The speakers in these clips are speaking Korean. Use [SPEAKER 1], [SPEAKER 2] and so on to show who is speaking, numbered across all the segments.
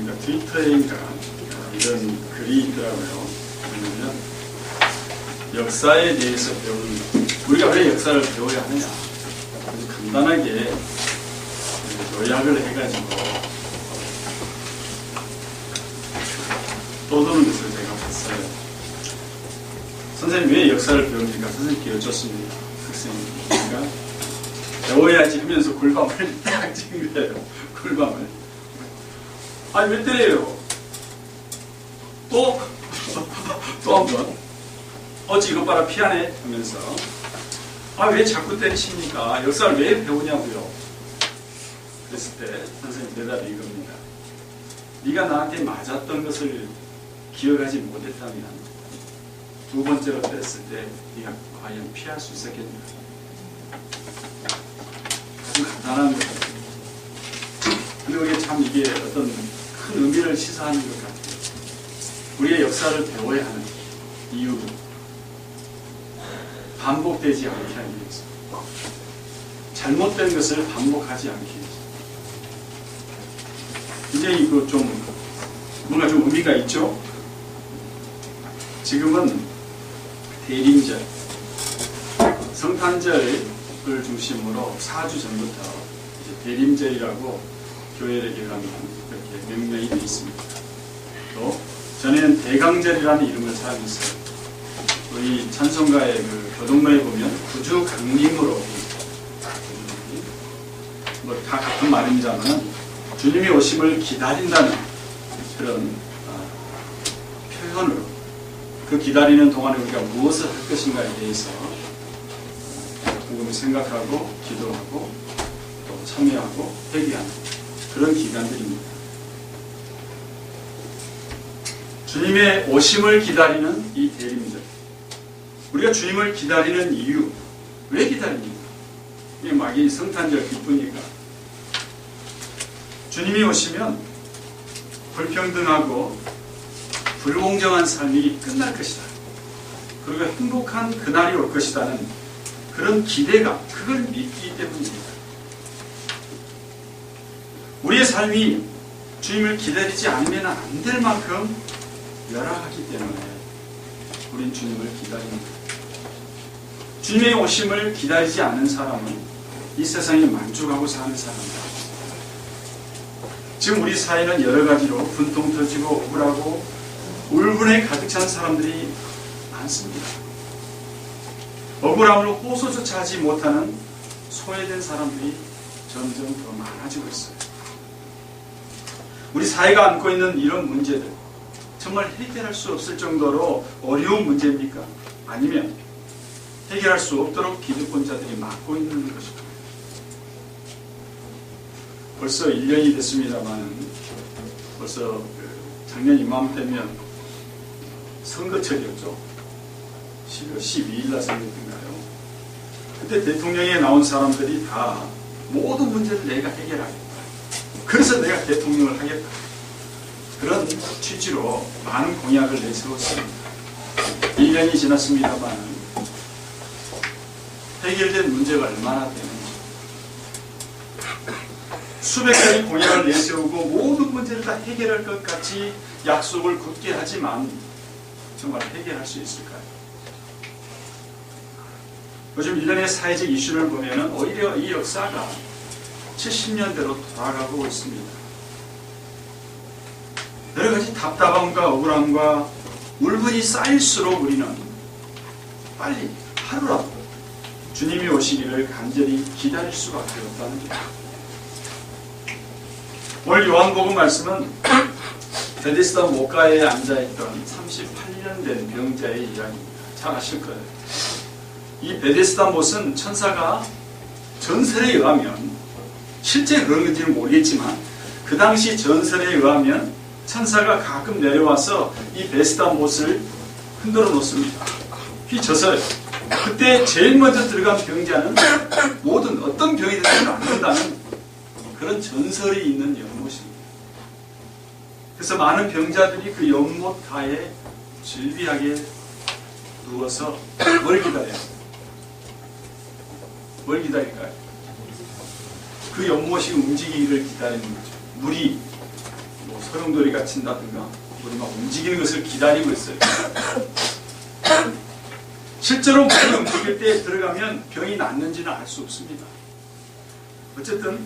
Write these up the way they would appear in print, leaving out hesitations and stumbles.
[SPEAKER 1] 보니까 트위터인가 이런 글이 있더라고요. 뭐냐면 역사에 대해서 배우는 우리가 왜 역사를 배워야 하느냐. 아주 간단하게 요약을 해가지고 떠도는 것을 제가 봤어요. 선생님 왜 역사를 배웁니까? 선생님께 여쭙습니다. 학생이니까 배워야지 하면서 굴밤을 딱 찍은 거예요. 굴밤을. 아니 왜 때려요? 또 한 번. 어찌 이것 봐라 피하네 하면서 아 왜 자꾸 때리십니까? 역사를 왜 배우냐고요? 그랬을 때 선생님 대답이 이겁니다. 네가 나한테 맞았던 것을 기억하지 못했다면 두 번째로 때렸을 때 네가 과연 피할 수 있었겠냐? 아주 간단한 것 같아요. 근데 이게 어떤 큰 의미를 시사하는 것 같아요. 우리의 역사를 배워야 하는 이유는 반복되지 않게 하기 위해서, 잘못된 것을 반복하지 않기 위해서. 굉장히 뭔가 좀 의미가 있죠? 지금은 대림절, 성탄절을 중심으로 4주 전부터 이제 대림절이라고 교회를 기록하면 이렇게 명명이 되어 있습니다. 또 전에는 대강절이라는 이름을 사용했어요. 우리 찬송가의 교동로에 보면 구주 강림으로 다 같은 말입니다만 주님의 오심을 기다린다는 그런 표현으로 그 기다리는 동안에 우리가 무엇을 할 것인가에 대해서 곰곰이 생각하고 기도하고 또 참여하고 회개하는 그런 기간들입니다. 주님의 오심을 기다리는 이 대림절, 우리가 주님을 기다리는 이유, 왜 기다립니까? 이게 막 이 성탄절 기쁘니까. 주님이 오시면 불평등하고 불공정한 삶이 끝날 것이다. 그리고 행복한 그날이 올 것이라는 그런 기대감, 그걸 믿기 때문입니다. 우리의 삶이 주님을 기다리지 않으면 안 될 만큼 열악하기 때문에 우린 주님을 기다립니다. 주님의 오심을 기다리지 않는 사람은 이 세상에 만족하고 사는 사람이다. 지금 우리 사회는 여러 가지로 분통 터지고 억울하고 울분에 가득 찬 사람들이 많습니다. 억울함을 호소조차 하지 못하는 소외된 사람들이 점점 더 많아지고 있어요. 우리 사회가 안고 있는 이런 문제들, 정말 해결할 수 없을 정도로 어려운 문제입니까? 아니면 해결할 수 없도록 기득권자들이 막고 있는 것입니다. 벌써 1년이 됐습니다만 벌써 작년 이맘때면 선거철이었죠. 12월 12일 날 선거인가요? 그때 대통령에 나온 사람들이 다 모든 문제를 내가 해결하겠다. 그래서 내가 대통령을 하겠다. 그런 취지로 많은 공약을 내세웠습니다. 1년이 지났습니다만 해결된 문제가 얼마나 되는지, 수백 가지 공약을 내세우고 모든 문제를 다 해결할 것 같이 약속을 굳게 하지만 정말 해결할 수 있을까요? 요즘 일련의 사회적 이슈를 보면 오히려 이 역사가 70년대로 돌아가고 있습니다. 여러 가지 답답함과 억울함과 울분이 쌓일수록 우리는 빨리 하루라도 주님이 오시기를 간절히 기다릴 수밖에 없다는 겁니다. 오늘 요한복음 말씀은 베데스다 목가에 앉아있던 38년 된 병자의 이야기입니다. 잘 아실 거예요. 이 베데스다 못은 천사가 전설에 의하면, 실제 그런 건지는 모르겠지만 그 당시 전설에 의하면 천사가 가끔 내려와서 이 베데스다 못을 흔들어 놓습니다. 휘쳐서요. 그때 제일 먼저 들어간 병자는 모든 어떤 병이 되면 안 된다는 그런 전설이 있는 연못입니다. 그래서 많은 병자들이 그 연못가에 질비하게 누워서 뭘 기다려요? 뭘 기다릴까요? 그 연못이 움직이기를 기다리는 거죠. 물이 소용돌이가 친다든가 우리 막 움직이는 것을 기다리고 있어요. 실제로 몸이 움직일 때 들어가면 병이 낫는지는 알 수 없습니다. 어쨌든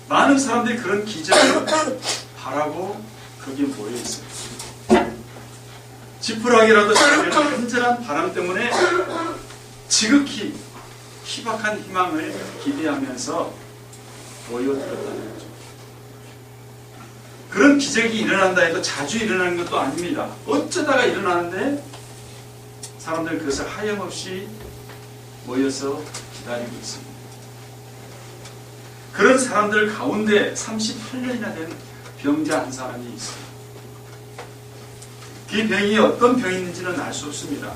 [SPEAKER 1] 많은 사람들이 그런 기적을 바라고 거기에 모여 있어요. 지푸라기라도 잡으려는 간절한 바람 때문에 지극히 희박한 희망을 기대하면서 모여들었다는 거죠. 그런 기적이 일어난다 해도 자주 일어나는 것도 아닙니다. 어쩌다가 일어나는데 사람들 그것을 하염없이 모여서 기다리고 있습니다. 그런 사람들 가운데 38년이나 된 병자 한 사람이 있어요. 그 병이 어떤 병이있는지는 알 수 없습니다.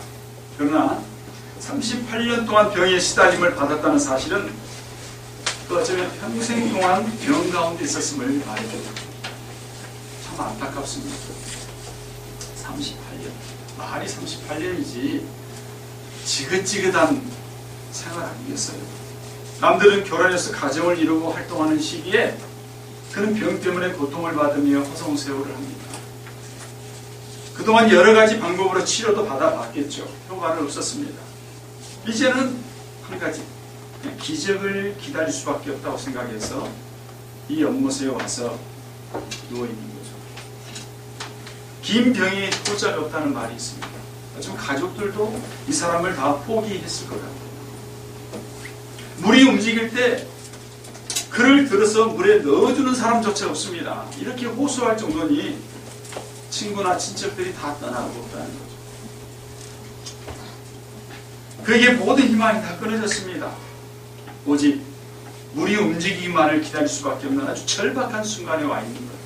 [SPEAKER 1] 그러나 38년 동안 병에 시달림을 받았다는 사실은 또 어쩌면 평생 동안 병 가운데 있었음을 말해줍니다. 참 안타깝습니다. 38년. 말이 38년이지 지긋지긋한 생활 아니겠어요. 남들은 결혼해서 가정을 이루고 활동하는 시기에 그는 병 때문에 고통을 받으며 허송세월을 합니다. 그동안 여러 가지 방법으로 치료도 받아봤겠죠. 효과는 없었습니다. 이제는 한 가지 기적을 기다릴 수밖에 없다고 생각해서 이 연못에 와서 누워있는 거죠. 긴 병이 효자가 없다는 말이 있습니다. 지금 가족들도 이 사람을 다 포기했을 것 같아요. 물이 움직일 때 그를 들어서 물에 넣어주는 사람조차 없습니다. 이렇게 호소할 정도니 친구나 친척들이 다 떠나고 없다는 거죠. 그에게 모든 희망이 다 끊어졌습니다. 오직 물이 움직이기만을 기다릴 수밖에 없는 아주 절박한 순간에 와 있는 거예요.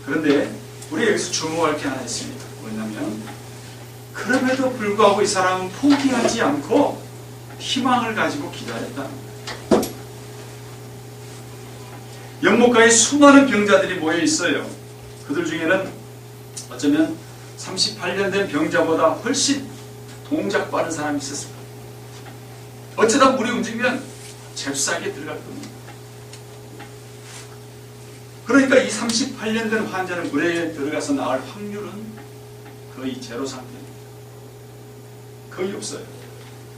[SPEAKER 1] 그런데 우리 여기서 주목할 게 하나 있습니다. 뭐냐면 그럼에도 불구하고 이 사람은 포기하지 않고 희망을 가지고 기다렸다는 거예요. 연못가에 수많은 병자들이 모여 있어요. 그들 중에는 어쩌면 38년 된 병자보다 훨씬 동작 빠른 사람이 있었을 거예요. 어쩌다 물이 움직이면 잽싸게 들어갈 겁니다. 그러니까 이 38년 된 환자는 물에 들어가서 나을 확률은 거의 제로 상태입니다. 거의 없어요.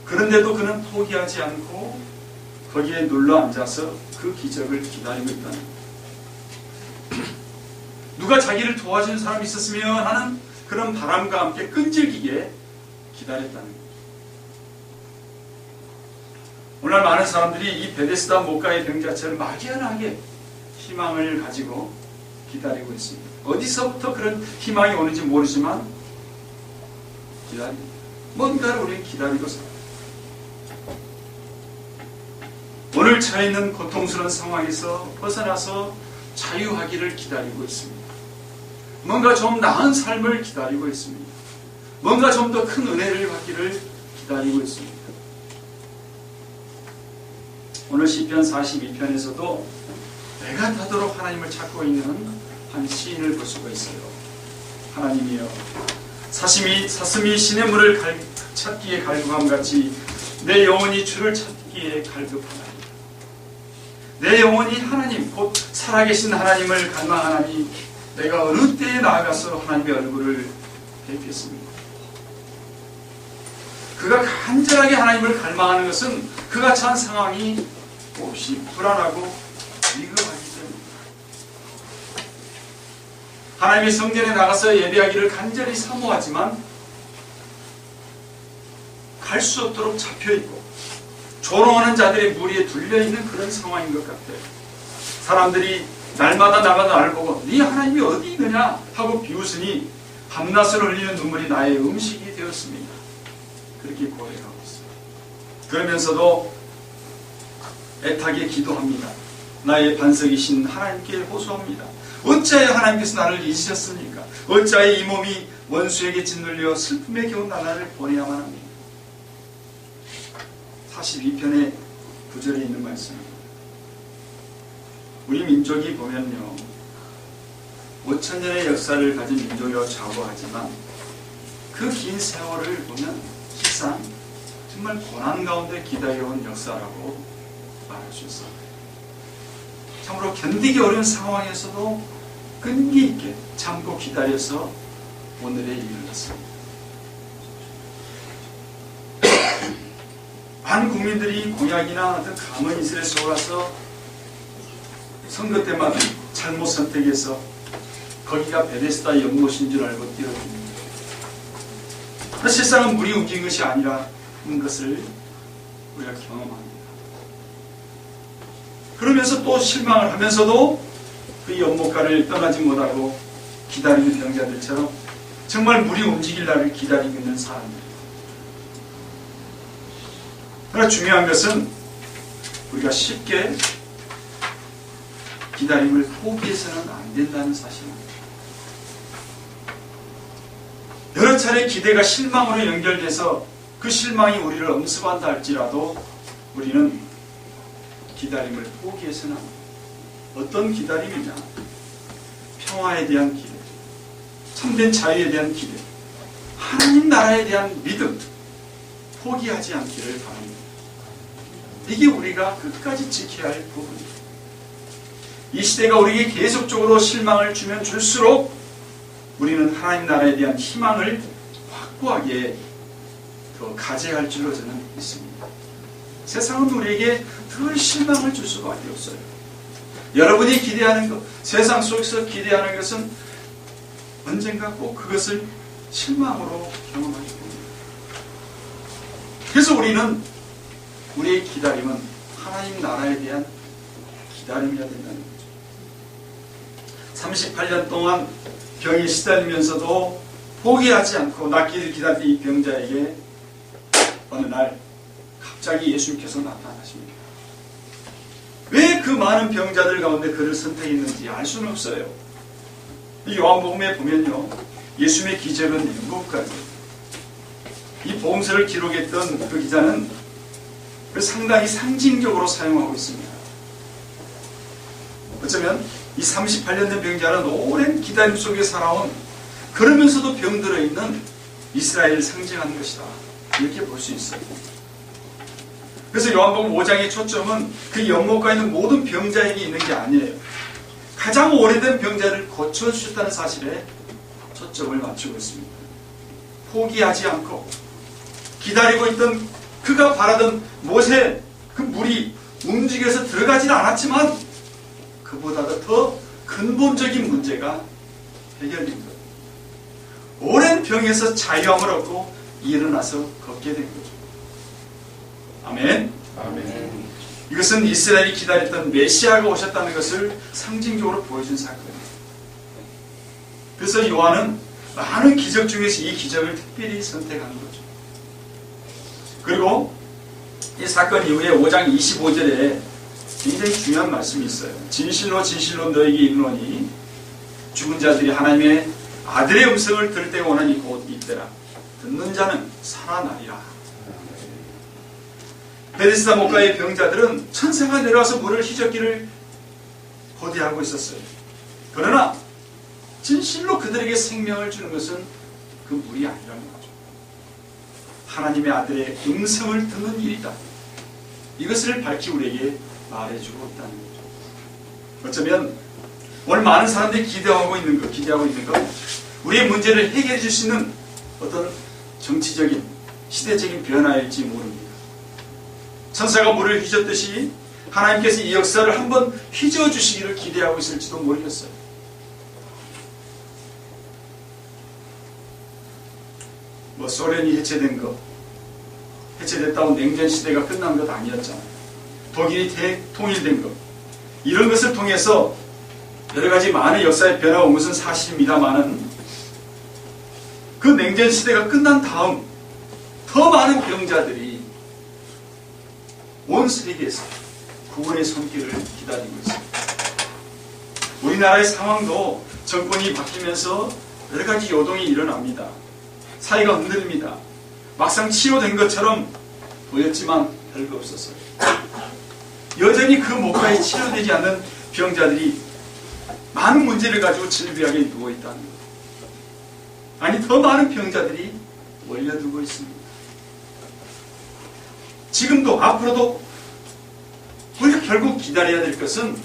[SPEAKER 1] 그런데도 그는 포기하지 않고 거기에 눌러 앉아서 그 기적을 기다리고 있다는 거예요. 누가 자기를 도와주는 사람이 있었으면 하는 그런 바람과 함께 끈질기게 기다렸다는 거예요. 오늘 많은 사람들이 이 베데스다 못가의 병자처럼 막연하게 희망을 가지고 기다리고 있습니다. 어디서부터 그런 희망이 오는지 모르지만 기다립니다. 뭔가를 우리는 기다리고 살아요. 오늘 처해 있는 고통스러운 상황에서 벗어나서 자유하기를 기다리고 있습니다. 뭔가 좀 나은 삶을 기다리고 있습니다. 뭔가 좀 더 큰 은혜를 받기를 기다리고 있습니다. 오늘 시편 42편에서도 내가 타도록 하나님을 찾고 있는 한 시인을 볼 수가 있어요. 하나님이여 사슴이 시냇물을 찾기에 갈급함 같이 내 영혼이 주를 찾기에 갈급하나니 내 영혼이 하나님 곧 살아계신 하나님을 갈망하나니 내가 어느 때에 나아가서 하나님의 얼굴을 뵙겠습니까? 그가 간절하게 하나님을 갈망하는 것은 그가 처한 상황이 몹시 불안하고 위급하기 때문입니다. 하나님의 성전에 나가서 예배하기를 간절히 사모하지만 갈 수 없도록 잡혀있고 조롱하는 자들의 무리에 둘려있는 그런 상황인 것 같아요. 사람들이 날마다 나를 보고 네 하나님이 어디 있느냐 하고 비웃으니 밤낮을 흘리는 눈물이 나의 음식이 되었습니다. 그렇게 고백하고 있어요. 그러면서도 애타게 기도합니다. 나의 반석이신 하나님께 호소합니다. 어찌하여 하나님께서 나를 잊으셨습니까? 어찌하여 이 몸이 원수에게 짓눌려 슬픔에 겨운 나날을 보내야만 합니까? 42편의 9절에 있는 말씀입니다. 우리 민족이 보면요 5,000년의 역사를 가진 민족이라고 자부하지만 그 긴 세월을 보면 실상 정말 고난 가운데 기다려온 역사라고 말할 수 있어요. 참으로 견디기 어려운 상황에서도 끈기 있게 참고 기다려서 오늘에 이르렀습니다. 많은 국민들이 공약이나 어떤 감언 이슬에 속아서 선거 때마다 잘못 선택해서 거기가 베데스다 연못인 줄 알고 뛰어듭니다. 그러나 실상은 물이 움직인 것이 아니라는 것을 우리가 경험합니다. 그러면서 또 실망을 하면서도 그 연못가를 떠나지 못하고 기다리는 병자들처럼 정말 물이 움직일 날을 기다리고 있는 사람들. 그러나 중요한 것은 우리가 쉽게 기다림을 포기해서는 안 된다는 사실입니다. 여러 차례 기대가 실망으로 연결돼서 그 실망이 우리를 엄습한다 할지라도 우리는 기다림을 포기해서는 안 됩니다. 어떤 기다림이냐? 평화에 대한 기대, 참된 자유에 대한 기대, 하나님 나라에 대한 믿음, 포기하지 않기를 바랍니다. 이게 우리가 끝까지 지켜야 할 부분입니다. 이 시대가 우리에게 계속적으로 실망을 주면 줄수록 우리는 하나님 나라에 대한 희망을 확고하게 더 가져야 할 줄로 저는 믿습니다. 세상은 우리에게 더 실망을 줄 수밖에 없어요. 여러분이 기대하는 것, 세상 속에서 기대하는 것은 언젠가 꼭 그것을 실망으로 경험하게 됩니다. 그래서 우리는 우리의 기다림은 하나님 나라에 대한 기다림이어야 된다는 거죠. 38년 동안 병에 시달리면서도 포기하지 않고 낫기를 기다리던 이 병자에게 어느 날 갑자기 예수님께서 나타나십니다. 왜 그 많은 병자들 가운데 그를 선택했는지 알 수는 없어요. 이 요한복음에 보면요, 예수님의 기적은 7가지. 이 복음서를 기록했던 그 기자는 상당히 상징적으로 사용하고 있습니다. 어쩌면 이 38년 된 병자는 오랜 기다림 속에 살아온, 그러면서도 병들어 있는 이스라엘을 상징하는 것이다, 이렇게 볼 수 있어요. 그래서 요한복음 5장의 초점은 그 연못가에 있는 모든 병자에게 있는 게 아니에요. 가장 오래된 병자를 고쳐주셨다는 사실에 초점을 맞추고 있습니다. 포기하지 않고 기다리고 있던 그가 바라던 못에 그 물이 움직여서 들어가지는 않았지만 그보다도 더 근본적인 문제가 해결된 거예요. 오랜 병에서 자유함을 얻고 일어나서 걷게 된 거죠. 아멘.
[SPEAKER 2] 아멘.
[SPEAKER 1] 이것은 이스라엘이 기다렸던 메시아가 오셨다는 것을 상징적으로 보여준 사건입니다. 그래서 요한은 많은 기적 중에서 이 기적을 특별히 선택한 거죠. 그리고 이 사건 이후에 5장 25절에 굉장히 중요한 말씀이 있어요. 진실로 진실로 너에게 이르노니 죽은 자들이 하나님의 아들의 음성을 들을 때가 오나니 곧 이때라. 듣는 자는 살아나리라. 베데스다 목가의 병자들은 천사가 내려와서 물을 휘젓기를 고대하고 있었어요. 그러나 진실로 그들에게 생명을 주는 것은 그 물이 아니라는 거죠. 하나님의 아들의 음성을 듣는 일이다. 이것을 밝히 우리에게 말해주고 있다는 거죠. 어쩌면 오늘 많은 사람들이 기대하고 있는 것, 우리의 문제를 해결해 줄 수 있는 어떤 정치적인, 시대적인 변화일지 모릅니다. 천사가 물을 휘젓듯이 하나님께서 이 역사를 한번 휘저어주시기를 기대하고 있을지도 모르겠어요. 소련이 해체됐다고 냉전시대가 끝난 것 아니었잖아요. 독일이 대통일된 것, 이런 것을 통해서 여러 가지 많은 역사의 변화가 온 것은 사실입니다만은 그 냉전시대가 끝난 다음 더 많은 병자들이 온 세계에서 구원의 손길을 기다리고 있습니다. 우리나라의 상황도 정권이 바뀌면서 여러 가지 요동이 일어납니다. 사회가 흔들립니다. 막상 치료된 것처럼 보였지만 별거 없었어요. 여전히 그 목가에 치료되지 않는 병자들이 많은 문제를 가지고 질비하게 누워있다는 것. 아니, 더 많은 병자들이 몰려들고 있습니다. 지금도 앞으로도 우리가 결국 기다려야 될 것은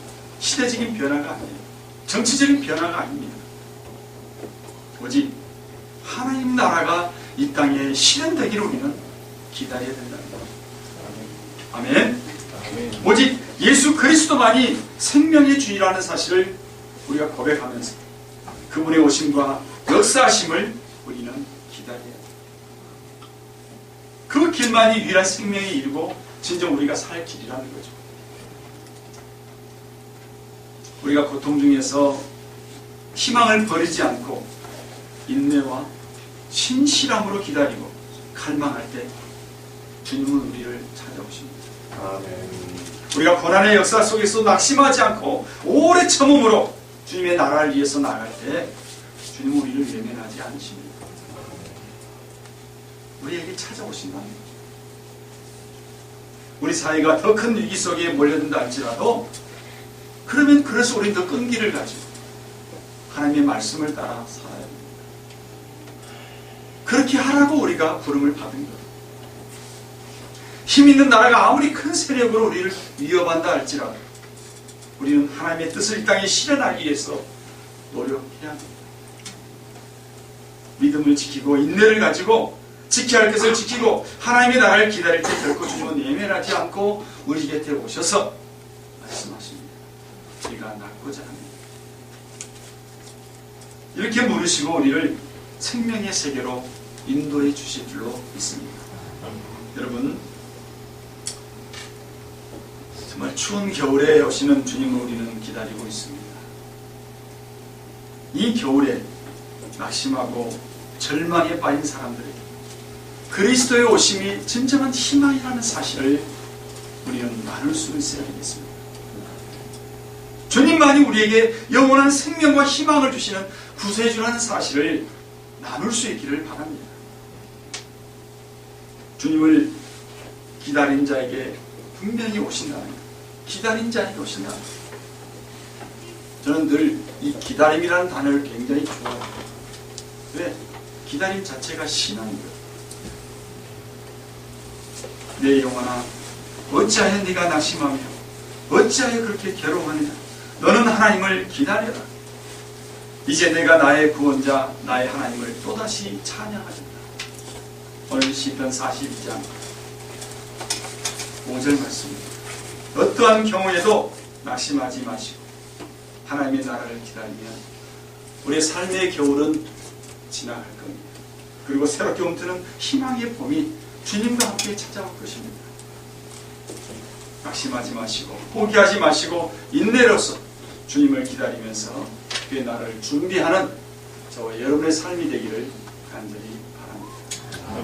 [SPEAKER 1] 시대적인 변화가 아니에요. 정치적인 변화가 아닙니다. 오직 하나님 나라가 이 땅에 실현되기를 우리는 기다려야 된다. 아멘. 오직 예수 그리스도만이 생명의 주이라는 사실을 우리가 고백하면서 그분의 오심과 역사하심을 우리는 기다려야 합니다. 그 길만이 유일한 생명에 이르고 진정 우리가 살 길이라는 거죠. 우리가 고통 중에서 희망을 버리지 않고 인내와 신실함으로 기다리고 갈망할 때 주님은 우리를 찾아오십니다.
[SPEAKER 2] 아멘.
[SPEAKER 1] 우리가 고난의 역사 속에서 낙심하지 않고 오래 참음으로 주님의 나라를 위해서 나갈 때 주님은 우리를 외면하지 않으십니다. 우리에게 찾아오신다는 거죠. 우리 사회가 더 큰 위기 속에 몰려든다 할지라도 그러면 그래서 우리는 더 끈기를 가지고 하나님의 말씀을 따라 살아야 합니다. 그렇게 하라고 우리가 부름을 받은 거예요. 힘 있는 나라가 아무리 큰 세력으로 우리를 위협한다 할지라도 우리는 하나님의 뜻을 이 땅에 실현하기 위해서 노력해야 합니다. 믿음을 지키고 인내를 가지고 지켜야 할 것을 지키고 하나님의 나라를 기다릴 때 결코 주님은 예면하지 않고 우리 곁에 오셔서 말씀하십니다. 우리가 낫고자 합니다. 이렇게 물으시고 우리를 생명의 세계로 인도해 주실 줄로 믿습니다. 여러분, 정말 추운 겨울에 오시는 주님을 우리는 기다리고 있습니다. 이 겨울에 낙심하고 절망에 빠진 사람들에게 그리스도의 오심이 진정한 희망이라는 사실을 우리는 나눌 수 있어야 되겠습니다. 주님만이 우리에게 영원한 생명과 희망을 주시는 구세주라는 사실을 나눌 수 있기를 바랍니다. 주님을 기다린 자에게 분명히 오신다는 것, 기다린 자에게 오신다는 것. 저는 늘 이 기다림이라는 단어를 굉장히 좋아해요. 왜? 기다림 자체가 신앙이거든요. 내 영혼아, 어찌하여 네가 낙심하며 어찌하여 그렇게 괴로워하느냐. 너는 하나님을 기다려라. 이제 내가 나의 구원자 나의 하나님을 또다시 찬양하리라. 오늘 시편 42장 5절 말씀입니다. 어떠한 경우에도 낙심하지 마시고 하나님의 나라를 기다리면 우리의 삶의 겨울은 지나갈 겁니다. 그리고 새롭게 움트는 희망의 봄이 주님과 함께 찾아올 것입니다. 낙심하지 마시고 포기하지 마시고 인내로서 주님을 기다리면서 그의 나라를 준비하는 저와 여러분의 삶이 되기를 간절히 바랍니다.